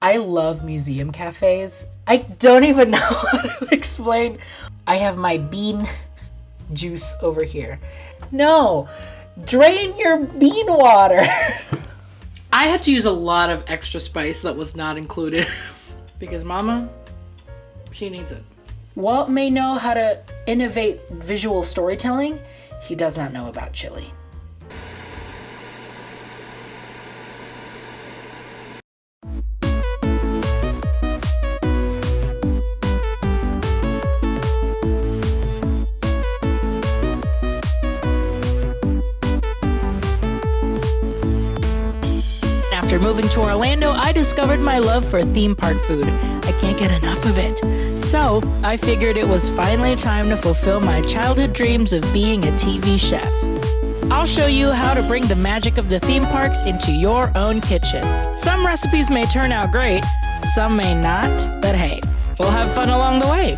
I love museum cafes. I don't even know how to explain. I have my bean juice over here. No, drain your bean water. I had to use a lot of extra spice that was not included because Mama, she needs it. Walt may know how to innovate visual storytelling. He does not know about chili. After moving to Orlando, I discovered my love for theme park food. I can't get enough of it. So, I figured it was finally time to fulfill my childhood dreams of being a TV chef. I'll show you how to bring the magic of the theme parks into your own kitchen. Some recipes may turn out great, some may not, but hey, we'll have fun along the way.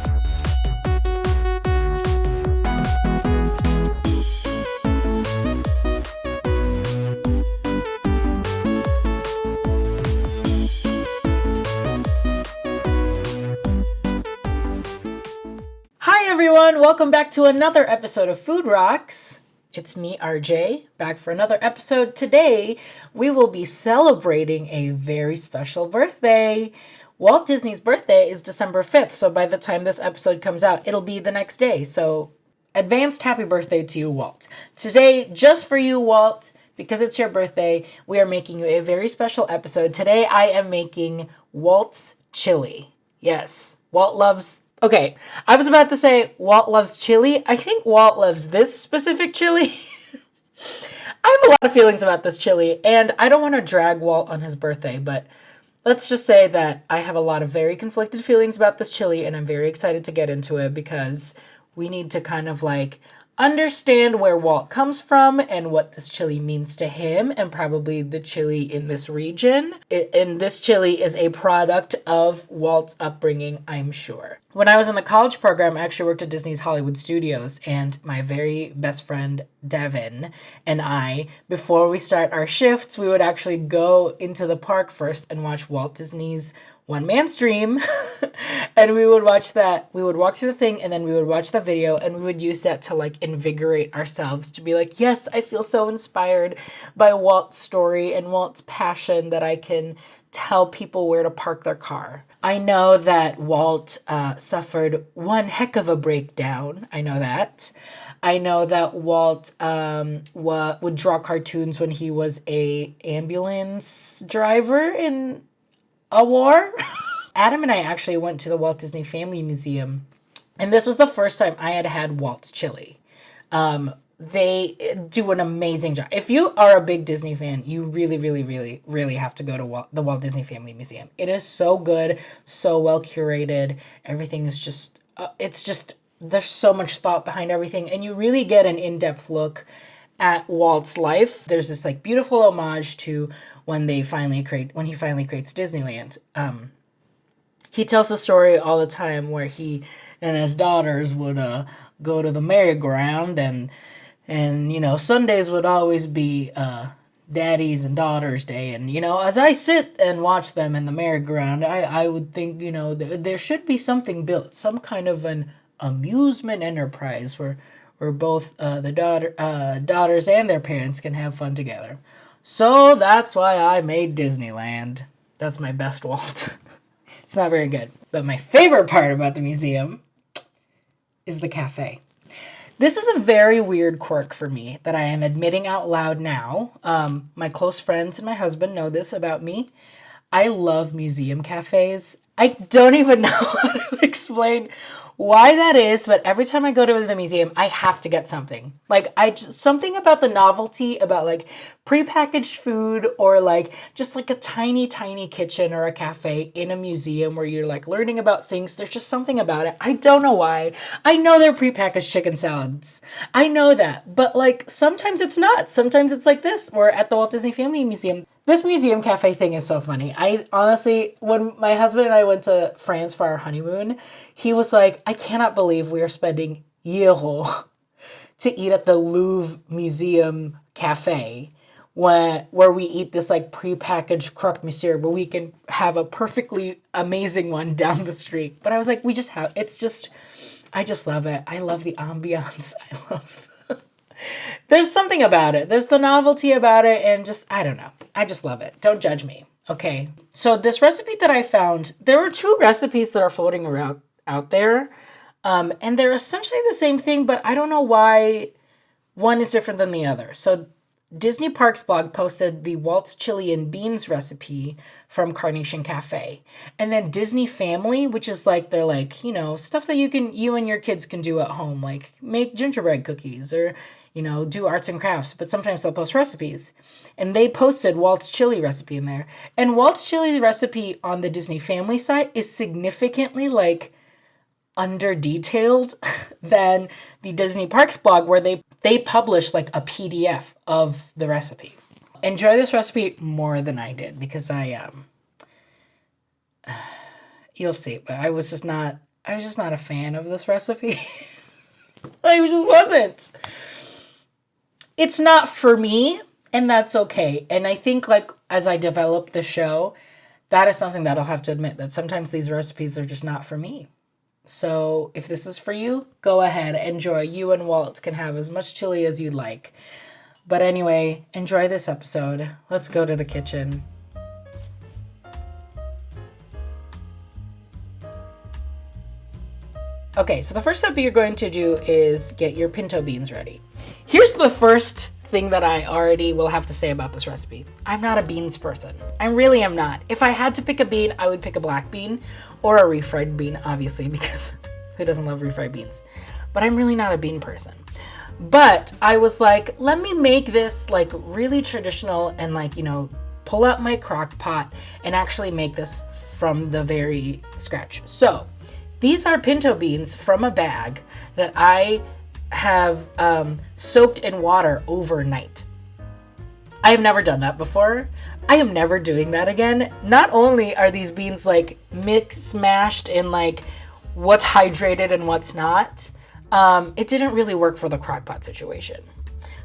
Hi everyone, welcome back to another episode of Food Rocks. It's me, RJ, back for another episode. Today, we will be celebrating a very special birthday. Walt Disney's birthday is December 5th, so by the time this episode comes out, it'll be the next day. So, advanced happy birthday to you, Walt. Today, just for you, Walt, because it's your birthday, we are making you a very special episode. Today, I am making Walt's chili. Yes, Walt loves... Okay, I was about to say Walt loves chili. I think Walt loves this specific chili. I have a lot of feelings about this chili, and I don't want to drag Walt on his birthday, but let's just say that I have a lot of very conflicted feelings about this chili, and I'm very excited to get into it because we need to kind of like understand where Walt comes from and what this chili means to him and probably the chili in this region. And this chili is a product of Walt's upbringing, I'm sure. When I was in the college program, I actually worked at Disney's Hollywood Studios, and my very best friend, Devin, and I, before we start our shifts, we would actually go into the park first and watch Walt Disney's one-man stream. And we would watch that. We would walk through the thing, and then we would watch the video, and we would use that to like invigorate ourselves to be like, yes, I feel so inspired by Walt's story and Walt's passion that I can tell people where to park their car. I know that Walt suffered one heck of a breakdown. I know that. I know that Walt would draw cartoons when he was a ambulance driver in a war. Adam and I actually went to the Walt Disney Family Museum, and this was the first time I had Walt's chili. They do an amazing job. If you are a big Disney fan, you really, really, really, really have to go to the Walt Disney Family Museum. It is so good, so well curated. Everything is just, there's so much thought behind everything, and you really get an in-depth look at Walt's life. There's this like beautiful homage to when he finally creates Disneyland. He tells the story all the time where he and his daughters would go to the merry-go-round, and you know, Sundays would always be daddy's and daughter's day, and you know, as I sit and watch them in the merry-go-round, I would think, you know, there should be something built, some kind of an amusement enterprise where both the daughters and their parents can have fun together. So that's why I made Disneyland. That's my best Walt. It's not very good. But my favorite part about the museum is the cafe. This is a very weird quirk for me that I am admitting out loud now. My close friends and my husband know this about me. I love museum cafes. I don't even know how to explain why that is, but every time I go to the museum, I have to get something. Like, something about the novelty, about like prepackaged food, or like just like a tiny, tiny kitchen or a cafe in a museum where you're like learning about things. There's just something about it. I don't know why. I know they're prepackaged chicken salads. I know that, but like sometimes it's not. Sometimes it's like this. We're at the Walt Disney Family Museum. This museum cafe thing is so funny. I honestly, when my husband and I went to France for our honeymoon, he was like, I cannot believe we are spending €1 to eat at the Louvre Museum Cafe where we eat this like prepackaged croque monsieur where we can have a perfectly amazing one down the street. But I was like, I just love it. I love the ambiance. There's something about it. There's the novelty about it, and just, I don't know. I just love it. Don't judge me. Okay. So this recipe that I found, there are 2 recipes that are floating around out there. And they're essentially the same thing, but I don't know why one is different than the other. So Disney Parks blog posted the Walt's chili and beans recipe from Carnation Cafe. And then Disney Family, which is like, they're like, stuff that you and your kids can do at home, like make gingerbread cookies or, do arts and crafts, but sometimes they'll post recipes. And they posted Walt's chili recipe in there. And Walt's chili recipe on the Disney Family site is significantly like under detailed than the Disney Parks blog, where they publish like a PDF of the recipe. Enjoy this recipe more than I did, because you'll see, but I was just not a fan of this recipe. I just wasn't. It's not for me, and that's okay. And I think like as I develop the show, that is something that I'll have to admit, that sometimes these recipes are just not for me. So if this is for you, go ahead, enjoy. You and Walt can have as much chili as you'd like. But anyway, enjoy this episode. Let's go to the kitchen. Okay, so the first step you're going to do is get your pinto beans ready. Here's the first thing that I already will have to say about this recipe. I'm not a beans person. I really am not. If I had to pick a bean, I would pick a black bean or a refried bean, obviously, because who doesn't love refried beans? But I'm really not a bean person. But I was like, let me make this like really traditional and like, pull out my crock pot and actually make this from the very scratch. So these are pinto beans from a bag that I have soaked in water overnight. I have never done that before. I am never doing that again. Not only are these beans like smashed in like what's hydrated and what's not, it didn't really work for the crock pot situation.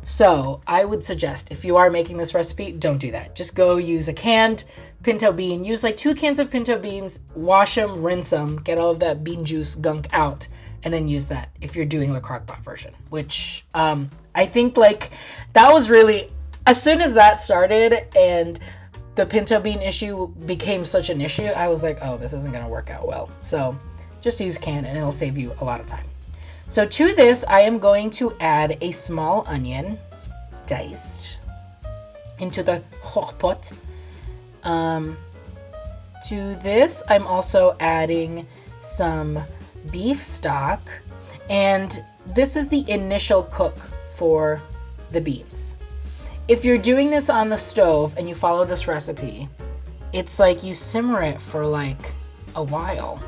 So I would suggest, if you are making this recipe, don't do that. Just go use a canned pinto bean. Use like 2 cans of pinto beans, wash them, rinse them, get all of that bean juice gunk out, and then use that if you're doing the crock pot version, which I think like that was really, as soon as that started and the pinto bean issue became such an issue, I was like, oh, this isn't going to work out well. So just use can and it'll save you a lot of time. So to this, I am going to add a small onion, diced, into the crock pot. To this, I'm also adding some beef stock, and this is the initial cook for the beans. If you're doing this on the stove and you follow this recipe, it's like you simmer it for like a while.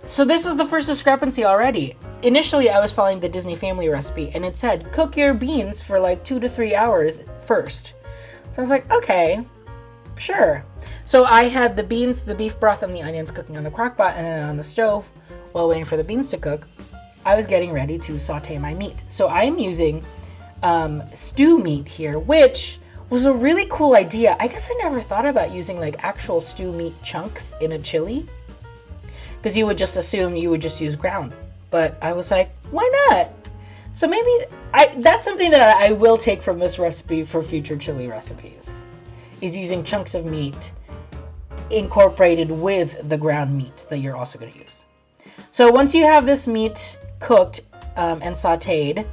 So this is the first discrepancy already. Initially, I was following the Disney Family recipe, and it said cook your beans for like 2 to 3 hours first. So I was like, okay, sure. So I had the beans, the beef broth, and the onions cooking on the crock pot, and then on the stove, while waiting for the beans to cook, I was getting ready to saute my meat. So I am using stew meat here, which was a really cool idea. I guess I never thought about using like actual stew meat chunks in a chili, because you would just assume you would just use ground. But I was like, why not? So maybe that's something that I will take from this recipe for future chili recipes, is using chunks of meat incorporated with the ground meat that you're also going to use. So once you have this meat cooked and sauteed,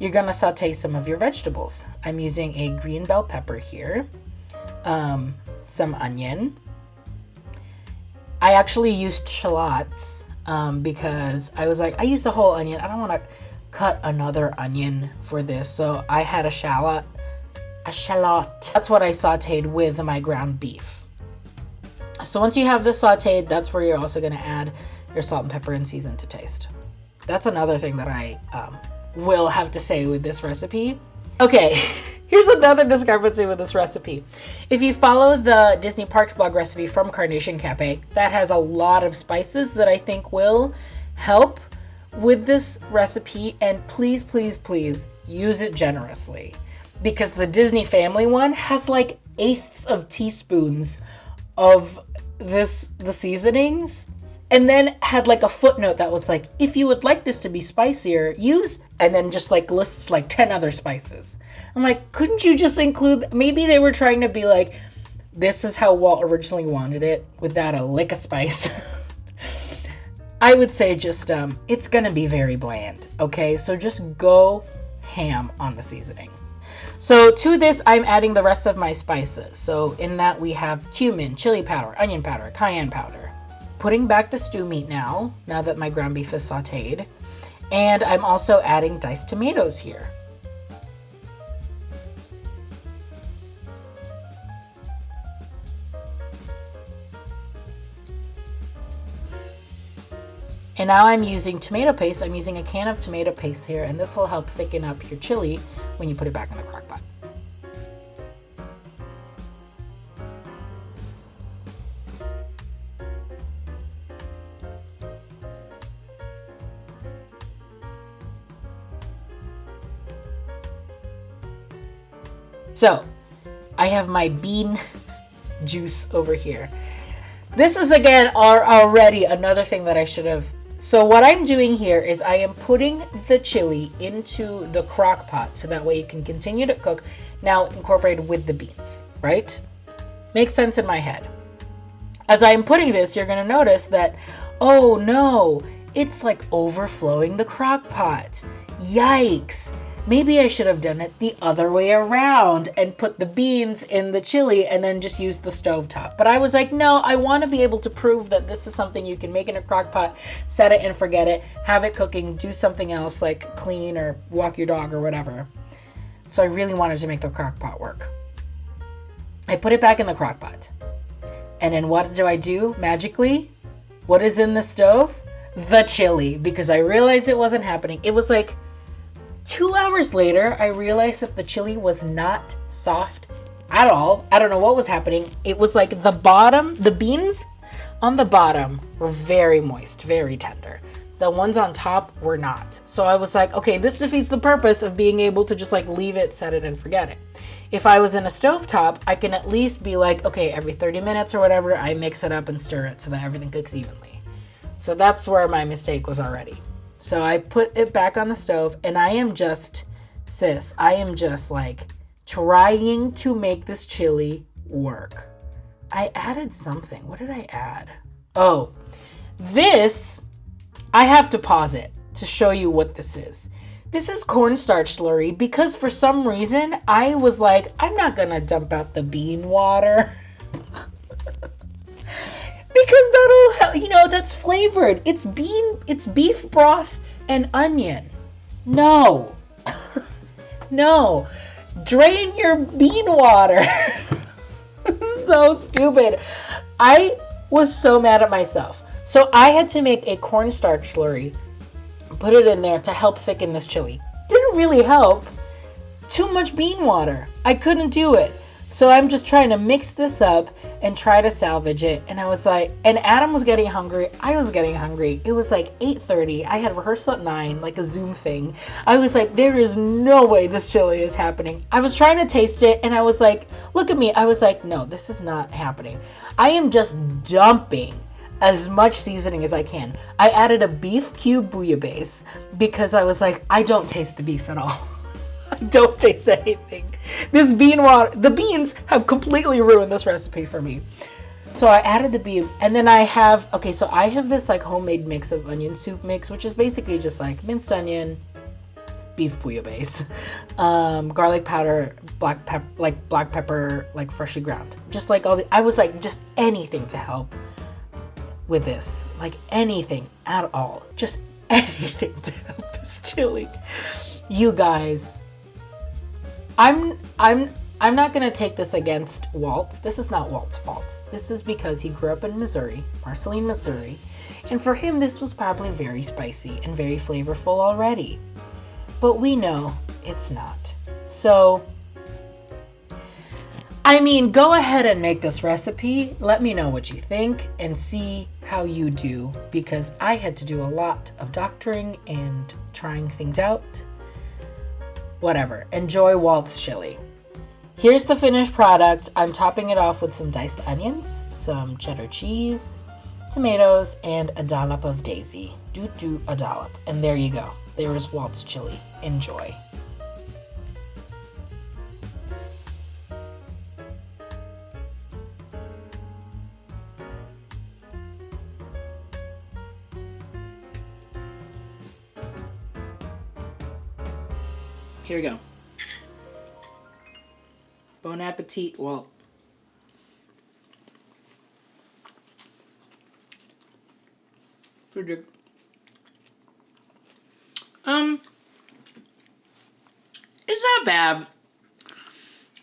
you're going to saute some of your vegetables. I'm using a green bell pepper here, some onion. I actually used shallots because I was like, I used a whole onion. I don't want to cut another onion for this. So I had a shallot. That's what I sauteed with my ground beef. So once you have this sauteed, that's where you're also going to add your salt and pepper and season to taste. That's another thing that I will have to say with this recipe. Okay, here's another discrepancy with this recipe. If you follow the Disney Parks blog recipe from Carnation Cafe, that has a lot of spices that I think will help with this recipe, and please, please, please use it generously. because the Disney family one has like eighths of teaspoons of the seasonings, and then had like a footnote that was like, if you would like this to be spicier, use, and then just like lists like 10 other spices. I'm like, couldn't you just include, maybe they were trying to be like, this is how Walt originally wanted it without a lick of spice. I would say just, it's gonna be very bland, okay? So just go ham on the seasoning. So to this, I'm adding the rest of my spices. So in that we have cumin, chili powder, onion powder, cayenne powder. Putting back the stew meat now that my ground beef is sauteed. And I'm also adding diced tomatoes here. And now I'm using tomato paste. I'm using a can of tomato paste here, and this will help thicken up your chili when you put it back in the crock pot. So, I have my bean juice over here. This is again already another thing that I should have. So what I'm doing here is I am putting the chili into the crock pot so that way it can continue to cook, now incorporated with the beans, right? Makes sense in my head. As I am putting this, you're going to notice that, oh no, it's like overflowing the crock pot. Yikes. Maybe I should have done it the other way around and put the beans in the chili and then just use the stovetop. But I was like, no, I want to be able to prove that this is something you can make in a crock pot, set it and forget it, have it cooking, do something else like clean or walk your dog or whatever. So I really wanted to make the crock pot work. I put it back in the crock pot. And then what do? Magically, what is in the stove? The chili, because I realized it wasn't happening. It was like 2 hours later, I realized that the chili was not soft at all. I don't know what was happening. It was like the beans on the bottom were very moist, very tender. The ones on top were not. So I was like, okay, this defeats the purpose of being able to just like leave it, set it, and forget it. If I was in a stovetop, I can at least be like, okay, every 30 minutes or whatever, I mix it up and stir it so that everything cooks evenly. So that's where my mistake was already. So I put it back on the stove, and I am just like trying to make this chili work. I added something. What did I add? Oh, this, I have to pause it to show you what this is. This is cornstarch slurry because for some reason I was like, I'm not gonna dump out the bean water. Because that'll help, that's flavored. It's beef broth and onion. No. No. Drain your bean water. So stupid. I was so mad at myself. So I had to make a cornstarch slurry, put it in there to help thicken this chili. Didn't really help. Too much bean water. I couldn't do it. So I'm just trying to mix this up and try to salvage it. And I was like, and Adam was getting hungry. I was getting hungry. It was like 8:30. I had rehearsal at 9, like a Zoom thing. I was like, there is no way this chili is happening. I was trying to taste it and I was like, look at me. I was like, no, this is not happening. I am just dumping as much seasoning as I can. I added a beef cube bouillabaisse because I was like, I don't taste the beef at all. I don't taste anything. This bean water, the beans have completely ruined this recipe for me. So I added the beef, and then I have this like homemade mix of onion soup mix, which is basically just like minced onion, beef bouillabaisse, garlic powder, black pepper, like freshly ground. Just like I was like, just anything to help with this, like anything at all, just anything to help this chili. You guys, I'm not gonna take this against Walt. This is not Walt's fault. This is because he grew up in Missouri, Marceline, Missouri, and for him this was probably very spicy and very flavorful already. But we know it's not. So, I mean, go ahead and make this recipe. Let me know what you think and see how you do, because I had to do a lot of doctoring and trying things out. whatever. Enjoy Walt's chili. Here's the finished product. I'm topping it off with some diced onions, some cheddar cheese, tomatoes, and a dollop of daisy. A dollop. And there you go. There is Walt's chili. Enjoy. Here we go. Bon appetit, Walt. It's not bad.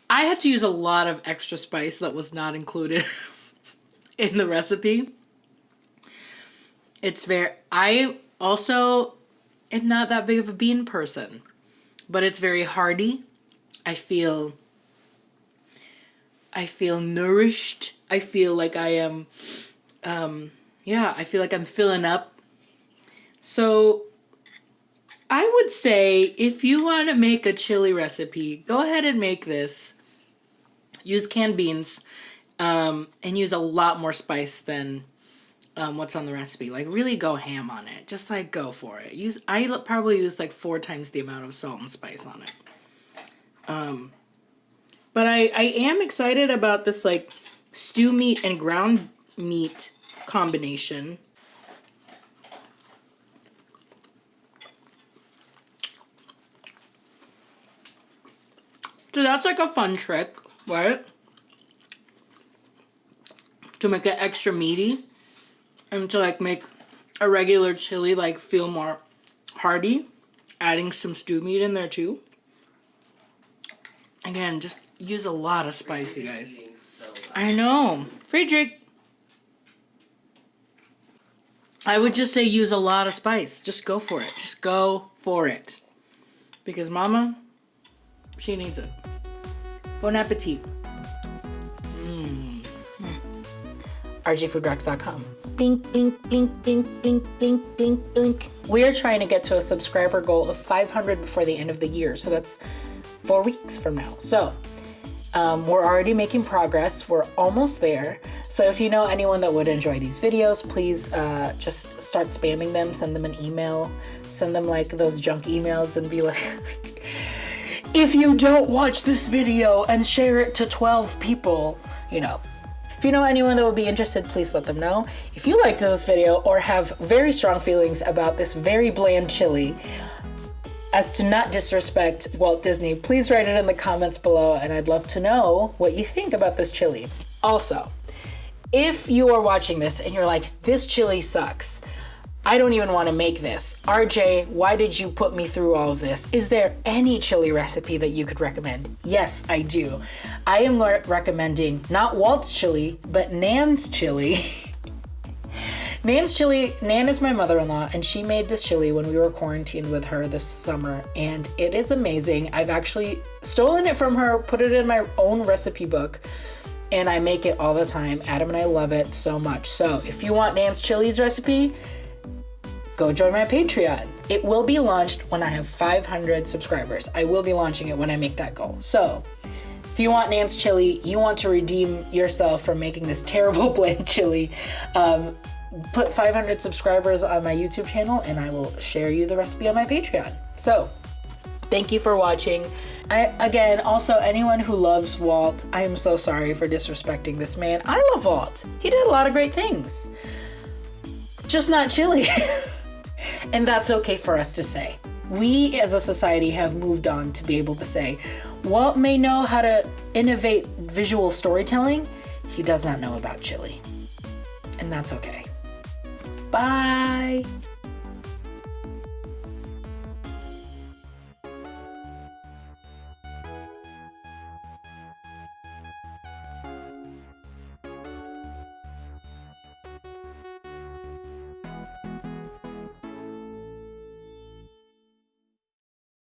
I had to use a lot of extra spice that was not included in the recipe. I also am not that big of a bean person, but it's very hearty. I feel nourished. I feel like I am, I feel like I'm filling up. So I would say if you want to make a chili recipe, go ahead and make this. Use canned beans, and use a lot more spice than what's on the recipe. Like, really go ham on it. Just like go for it. I probably use like 4 times the amount of salt and spice on it. But I am excited about this like stew meat and ground meat combination. So that's like a fun trick, right? To make it extra meaty and to like make a regular chili like feel more hearty. Adding some stew meat in there too. Again, just use a lot of spice, you guys. I know. Friedrich. I would just say use a lot of spice. Just go for it. Just go for it. Because Mama, she needs it. Bon appetit. rgfoodrocks.com. Blink, blink, blink, blink, blink, blink, blink, blink. We are trying to get to a subscriber goal of 500 before the end of the year. So that's 4 weeks from now. So we're already making progress. We're almost there. So if you know anyone that would enjoy these videos, please just start spamming them. Send them an email. Send them like those junk emails and be like, if you don't watch this video and share it to 12 people, you know. If you know anyone that would be interested, please let them know. If you liked this video or have very strong feelings about this very bland chili, as to not disrespect Walt Disney, please write it in the comments below, and I'd love to know what you think about this chili. Also, if you are watching this and you're like, this chili sucks, I don't even want to make this. RJ, why did you put me through all of this? Is there any chili recipe that you could recommend? Yes, I do. I am recommending not Walt's chili, but Nan's chili. Nan's chili, Nan is my mother-in-law, and she made this chili when we were quarantined with her this summer, and it is amazing. I've actually stolen it from her, put it in my own recipe book, and I make it all the time. Adam and I love it so much. So if you want Nan's chili's recipe, go join my Patreon. It will be launched when I have 500 subscribers. I will be launching it when I make that goal. So if you want Nan's chili, you want to redeem yourself from making this terrible bland chili, put 500 subscribers on my YouTube channel and I will share you the recipe on my Patreon. So thank you for watching. Again, also anyone who loves Walt, I am so sorry for disrespecting this man. I love Walt. He did a lot of great things. Just not chili. And that's okay for us to say. We as a society have moved on to be able to say, Walt may know how to innovate visual storytelling. He does not know about chili. And that's okay. Bye.